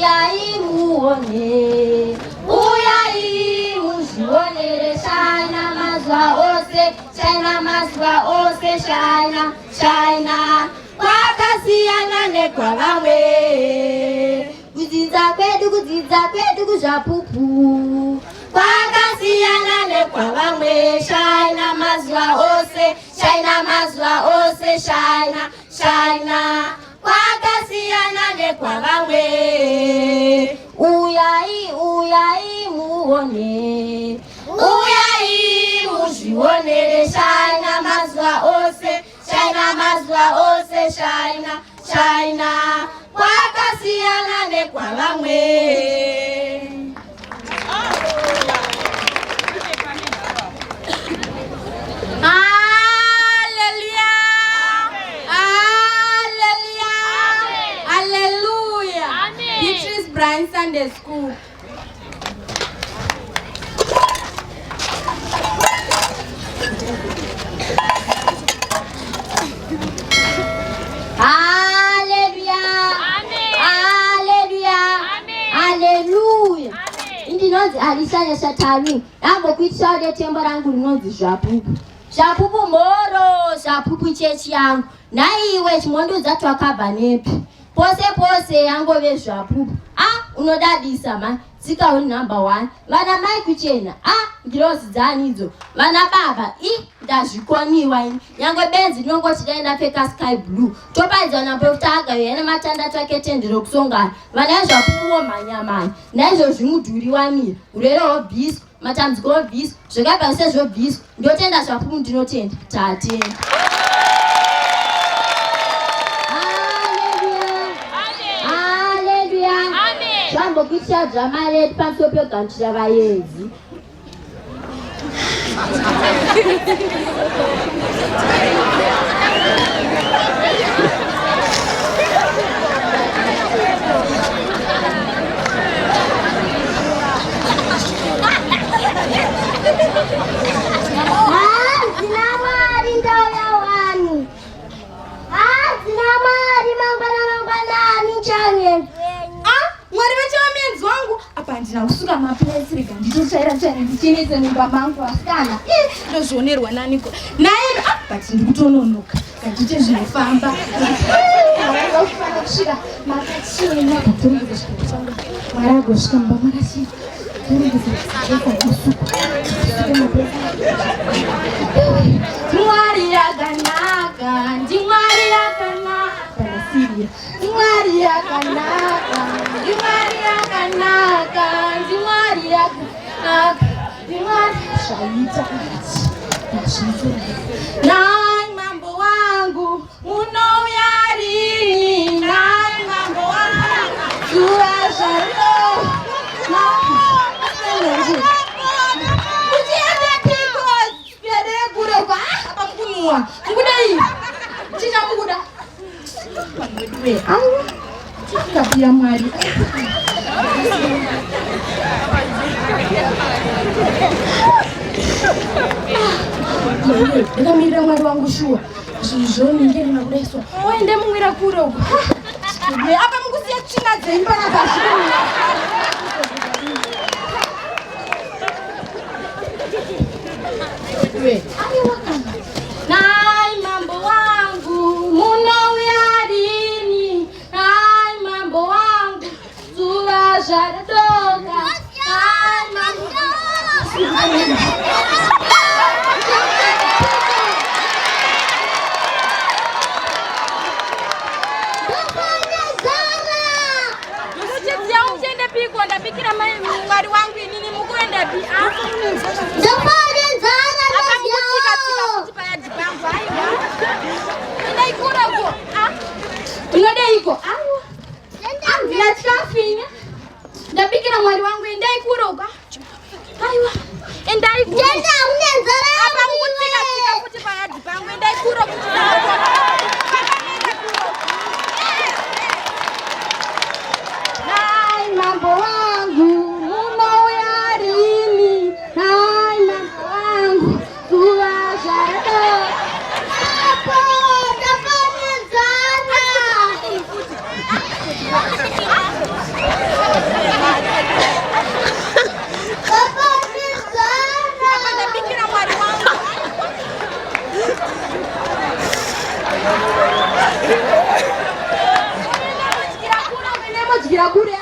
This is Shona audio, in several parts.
uyai muone, uyai muzvionere China mazuva ose, China mazuva ose, China, China kwakasiyana nekwavamwe. Kudzidza kwedu kuzvapupu kwakasiyana nekwavamwe. China mazuva ose, China mazuva ose, China, China kwakasiyana nekwavamwe. Uyai, uyai muone, uyai muzvionere China mazuva ose, China mazuva ose, China, China kwakasiyana nekwavamwe. Hallelujah! Hallelujah! Hallelujah! Beatrice Bryan Sunday School. Ndinonzi Alisanya Shatari, nambo kuitshaude tembo rangu rinonzi zvapupu. Zvapupu moro, zvapupu chechi yangu. Naiwe chimondudza twakabva nepi. Pose pose yangove zvapupu. Unodadisa man. Tsika uri number 1. Vana mai kuchena. Ngirozi dzanidzo. Vana baba. Ndazvikoniwa ini. Nyangwe benzi nongoti daenda pfeka sky blue. Topaidza na pekutaga yena matanda twake tendero kusongana. Vana zvapupuwo manyamanya. Naizvo zvimudhuri wamira. Urero hobhisko. Matambudziko hobhisko. Zvakabva sezvobhisko. Ndotenda zvapupu ndinotenda. Tatenda. Jambo kuitira drama redu pamusoro pegamuchira vaedzi. naMwari ndau yawani. naMwari mangwanani chanye. Mwari vacho vamenzi wangu apa handina kusuka mapuresi rega nditotsvaira ndichenese mumba mangu asikana ndozvionerwa naniko naye but ndikutononoka kandite zvinofamba aafana kusvika makachena katorongedzesvikaanga Mwari agosvika mumba makachena Mwari yakanaka, ndimwari yakanaka ndasirira Mwari yakanaka, ndimwari yakanaka, ndimwari yakanaka, ndimwari zvaita nai mambo wangu unouya rini, nai mambo wangu zuva zvaro uchiendepiko perekureko apakunwa mukudai china mukuda kapira Mwari ndakamira Mwari wangu shuwa zvinhu zvoningirina kudaiswa oende mumwira kure uko apa mukusiya tsvina dzeimba nakazvino nai mambo wangu munouya rini, nai mambo wangu zuva zvaradoka, nai mambo ndapiko ndapikira Mwari wangu inini mukuenda bi Unodeiko? Ndinatikafinya. Ndapikira Mwari wangu endai kuroga. Aiwa. Endai kuroga. Yenda unenzara. Apa mukutika tika kuti payadhi pangu endai kuroga kuti nai mambo wangu unouya rini, nai mambo wangu zuva zvaradoka. Apo ndafanenzana. Gira kure.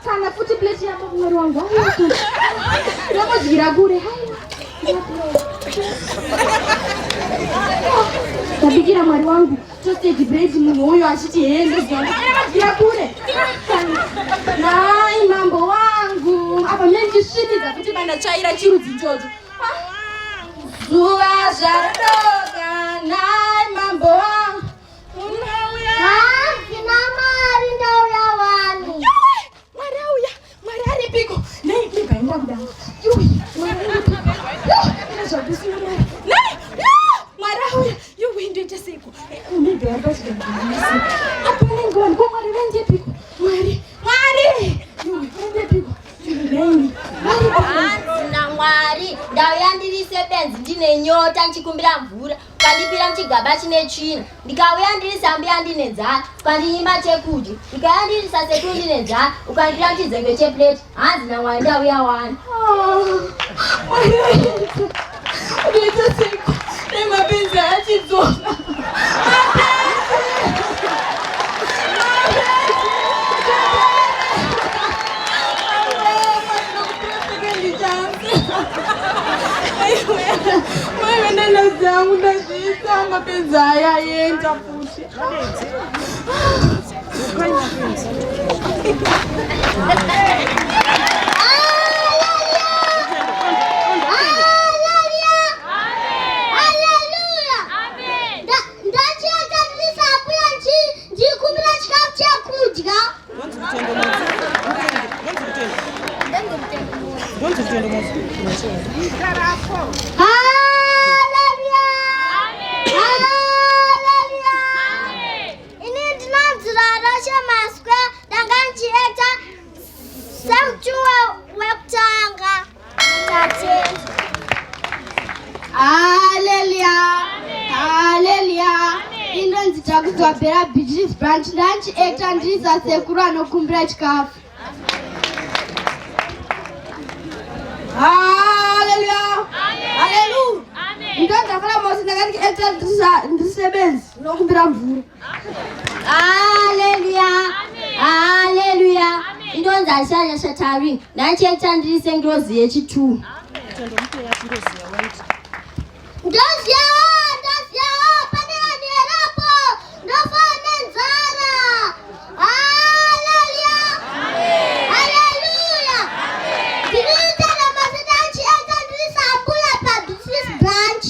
Kana futi plate yako mwari wangu. Namo gira kure. Tabikira mwari wangu. Toste bread mumoyo ashiti hende zona. Gira kure. Nai mambo wangu. Apa mengi shiti za kuti bana chaira chiruzi njojo. Zuwa jardoga nai mambo wangu. naMwari ndauya wani. Mwari ari piko. Nei piko enda kudanga. Mwari ari piko. Mwari auya. Ndoita seko. Maybe I was going to miss. Apa ningoni kwa mwari wende piko. Mwari. Wende piko. naMwari ndauya ndiri sebenzi ndine nyota nchikumbira mvura ukandipira mchigaba chine tsvina ndikauya ndiri zambia ndine nzara ukandinyima chekudya ndikauya ndiri sasetu ndine nzara ukandipira mchizenge cheplate hanzi naMwari ndauya wani Ndoita seko. Nemapenzi achidzoka. Mwana nazangu ndazisa mapenzi aya yenda futhi. Bera business branch lunch eta ndisa sekuru anokumbira chikafu. Hallelujah. Hallelujah. Amen. Ndakafala mosi ndakati eta ndisebenzi nokumbira mvura. Hallelujah. Hallelujah. Indonza shanya shatari nanchi eta ndise ngrozi yechitu. Ndozi yawo panera nerapo. Ndofane nzara. Hallelujah. Hallelujah. Ndinita na mazita nchi eka ndisa ambula pa business branch.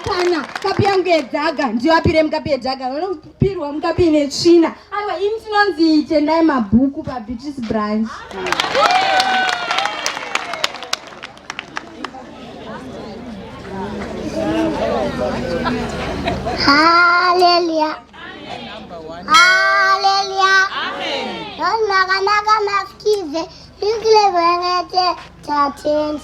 Kana kapi yangu edzaga ndiyo apire mukapi edzaga vanopirwa mukapi ine tsvina. Aiwa ini tinonzi tendai mabhuku pa business branch. Hallelujah. Hallelujah. Amen. Don't naga maskive. Yukile vengete tatent.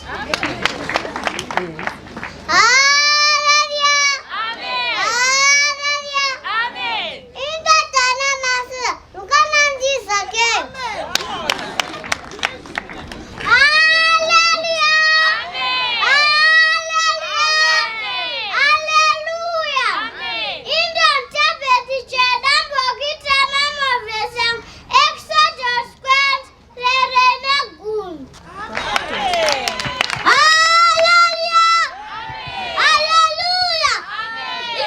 Hallelujah. Amen. Hallelujah. Amen. Inga tana masu. Ukana njisa ke. Hallelujah. Amen. Hallelujah. Hallelujah. Amen. Inga tabeti cheda mbogita mama vesam. Exodus squares lerena gun. Amen. Hallelujah. Hallelujah.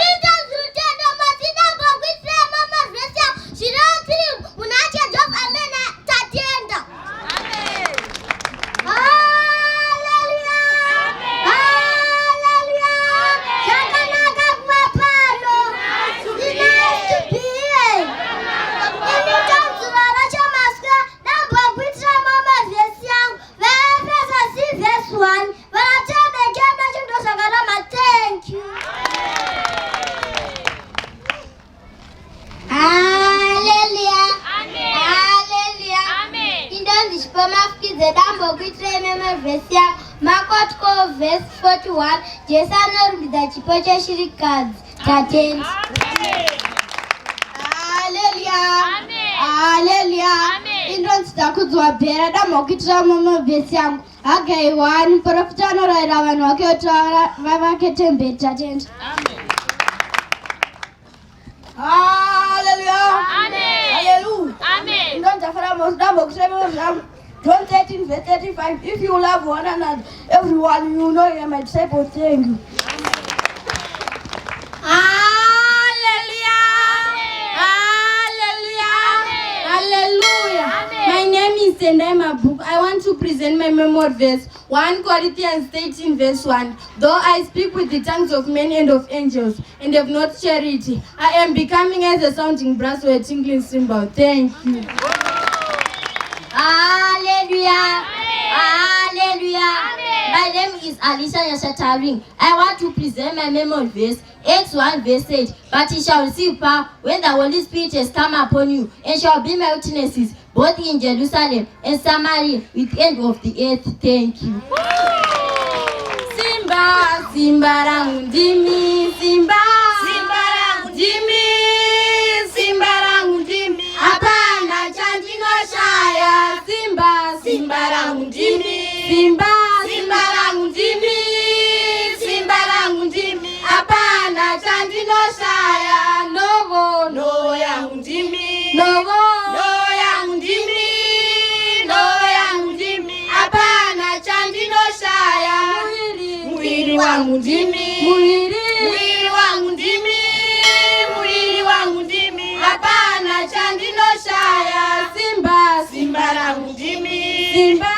Inga zutenda matina mbogita mama vesam. Shirati unache job amena tatenda. Amen. Hallelujah. Hallelujah. Shakanaga kwapalo. Nice to be here. Anytime tunara chamaska na mbogita mama vesam. Verse 6 verse 1. Wanatende kenda chindo sagarama. Thank you. Hallelujah. Amen. Hallelujah. Amen. Indonzi shipamafukize dambo kuitire meme verse ya makotko verse 41. Jesu anorumbidza chipo cheshirikadzi tatenti. Hallelujah. Hallelujah. Indonzi takudzwa bhera dambo kuitira meme verse yangu. Hagai 1 profita anorayira vanhu vake kuti vavake temberi tatenti. Hallelujah. Amen. John 13 verse 35. If you love one another, everyone you know you are my disciple. Thank you. Hallelujah. Hallelujah. Hallelujah. My name is NaMwari Book. I want to present my memory verse. 1 Corinthians 13 verse 1. Though I speak with the tongues of men and of angels and have not charity, I am becoming as a sounding brass or a tinkling cymbal. Thank you. Hallelujah. Hallelujah. My name is Alicia Yashataring. I want to present my memory verse. Acts 1 verse 8. But ye shall receive power when the Holy Spirit has come upon you, and shall be my witnesses both in Jerusalem and Samaria with the end of the earth. Thank you. Simba, Simba rangu ndimi, Simba, Simba rangu ndimi, Simba rangu ndimi. Hapana chandinoshaya. Simba, Simba rangu ndimi, Simba, Simba rangu ndimi, Simba rangu ndimi. Hapana chandinoshaya. Novo, no yangu ndimi, Novo, no yangu ndimi, no yangu ndimi. Hapana chandinoshaya. Mwiri wangu ndimi, mwiri wangu ndimi, mwiri wangu ndimi. Hapana chandinoshaya. Simba, Simba rangu ndimi, Simba.